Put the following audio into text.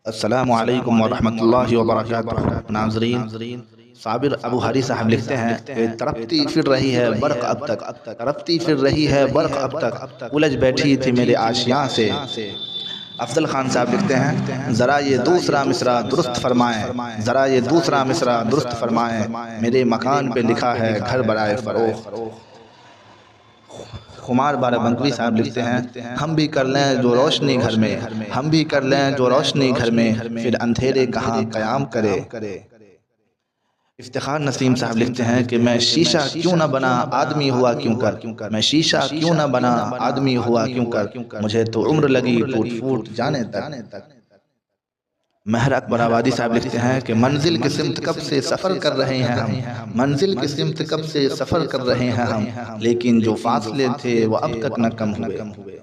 अस्सलामु अलैकुम वरहमतुल्लाहि वबरकातुहू। नाज़रीन, साबिर अबू हरी साहब लिखते हैं कि तड़पती फिर रही है बर्क़ अब तक, तड़पती फिर रही है बर्क़ अब तक, उलझ बैठी थी मेरे आशियाँ से। अफजल खान साहब लिखते हैं, ज़रा ये दूसरा मिसरा दुरुस्त फरमाएं, ज़रा ये दूसरा मिसरा दुरुस्त फरमाएं, मेरे मकान पे लिखा है घर बराए फ़रोख्त। खुमार बाराबंकी साहब लिखते हैं, हम भी कर लें जो रोशनी घर में, हम भी कर लें जो रोशनी घर में, फिर अंधेरे कहाँ क़याम करे। इफ्तिखार नसीम साहब लिखते हैं कि मैं शीशा क्यों न बना आदमी हुआ क्यों कर, मैं शीशा क्यों न बना आदमी हुआ क्यों कर, मुझे तो उम्र लगी फूट फूट जाने तक। महर अकबर आबादी साहब लिखते हैं कि मंजिल की सिमत कब से सफ़र कर रहे हैं हम, मंजिल की सिमत कब से सफ़र कर रहे हैं हम, लेकिन जो फासले थे वो अब तक न कम हुए।